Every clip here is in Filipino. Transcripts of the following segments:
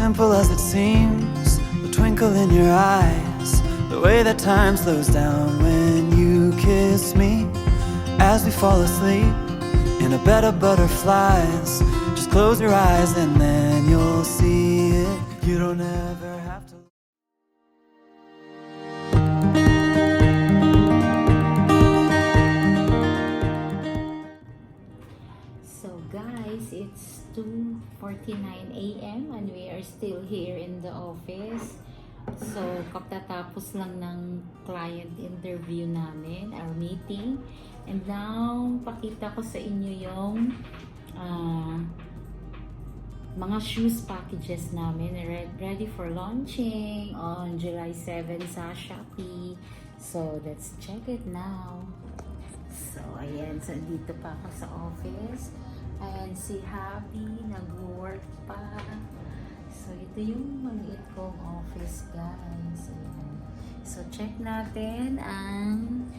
simple as it seems, the twinkle in your eyes, the way that time slows down when you kiss me. As we fall asleep in a bed of butterflies, just close your eyes and then you'll see it. You don't ever have to. So guys, it's 2:49 a.m. and we are still here in the office. So katatapos lang ng client interview namin, our meeting. And now, pakita ko sa inyo yung mga shoes packages namin ready for launching on July 7 sa Shopee. So let's check it now. So ayan, so dito pa ako sa office. Ayan si Happy, nag-work pa. So ito yung maliit kong office, guys. Ayan. So check natin ang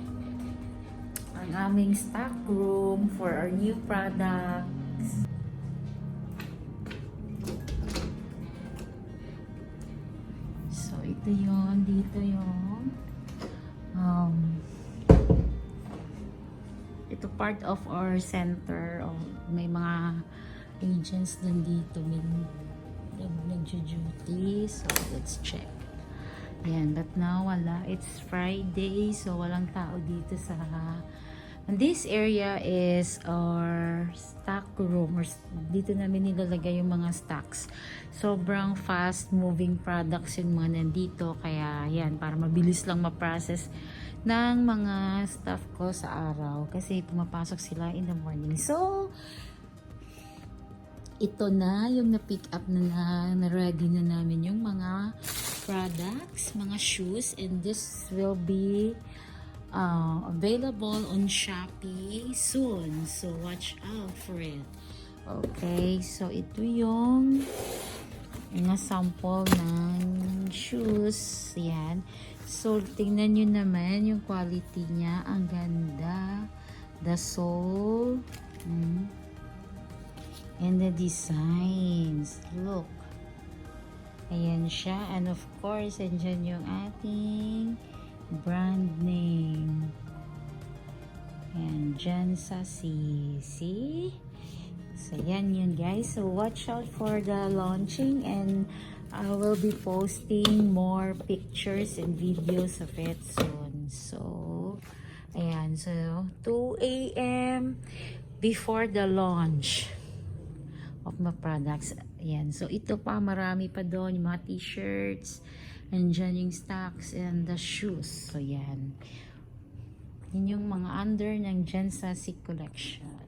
aming stock room for our new products. So ito yon, dito yung ito part of our center. May mga agents din dito, nag-duty. So let's check. Ayan, but now wala. It's Friday, so walang tao dito sa and this area is our stock room, or dito namin nilalagay yung mga stocks. Sobrang fast moving products yung mga nandito, kaya yan, para mabilis lang ma-process ng mga staff ko sa araw kasi pumapasok sila in the morning. So ito na yung na-pick up na ready na namin yung mga products, mga shoes, and this will be available on Shopee soon, so watch out for it. Okay, so ito yung mga sample ng shoes. Yan. So tingnan nyo naman yung quality niya, ang ganda, the sole, and the designs. Look, ayan siya, and of course andyan yung ating brand name, and Jan Sassy. See? So yan yun, guys. So watch out for the launching, and I will be posting more pictures and videos of it soon. So ayan, so 2 a.m. before the launch of my products. Ayan, so ito pa, marami pa doon, yung mga t-shirts, and dyan yung stocks and the shoes. So yan, yun yung mga under ng Jan Sassy collection.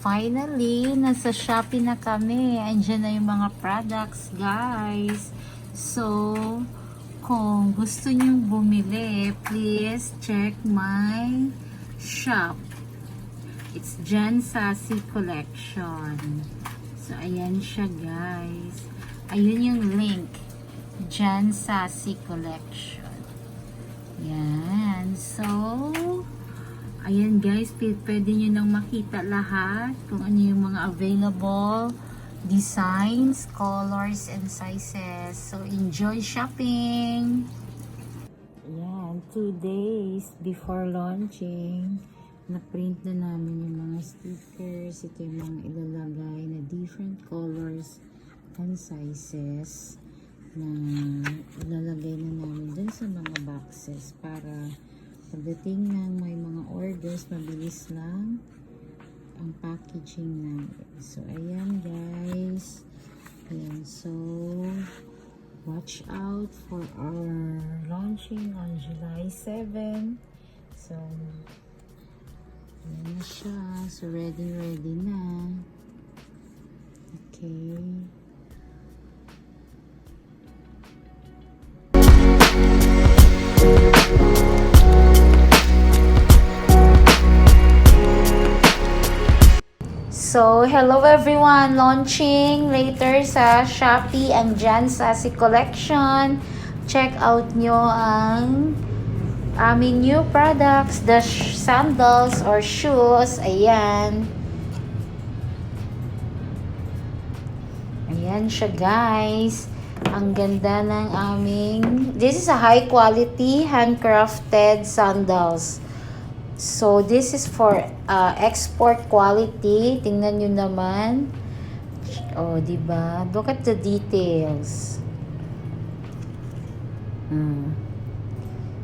Finally, nasa Shopee na kami. Andiyan na yung mga products, guys. So, kung gusto nyong bumili, please check my shop. It's Jan Sassy Collection. So, ayan siya, guys. Ayun yung link. Jan Sassy Collection. Yan. So, ayan guys, pwede nyo nang makita lahat kung ano yung mga available designs, colors, and sizes. So, enjoy shopping! Ayan, 2 days before launching. Na-print na namin yung mga stickers. Ito yung mga ilalagay na different colors and sizes na ilalagay na namin dun sa mga boxes para pagdating ng may mga orders, mabilis lang ang packaging namin. So, ayan guys. Ayan, so watch out for our launching on July 7. So, ayan na siya. So, ready na. Okay. So, hello everyone! Launching later sa Shopee ang Jan Sassy Collection. Check out nyo ang aming new products, the sandals or shoes. Ayan. Ayan siya guys. Ang ganda ng aming... This is a high quality handcrafted sandals. So, this is for export quality. Tingnan nyo naman. Oh, diba? Look at the details.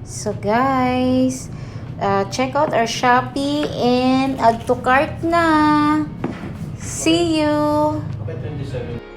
So, guys, check out our Shopee and add to cart na. See you! Okay, 27.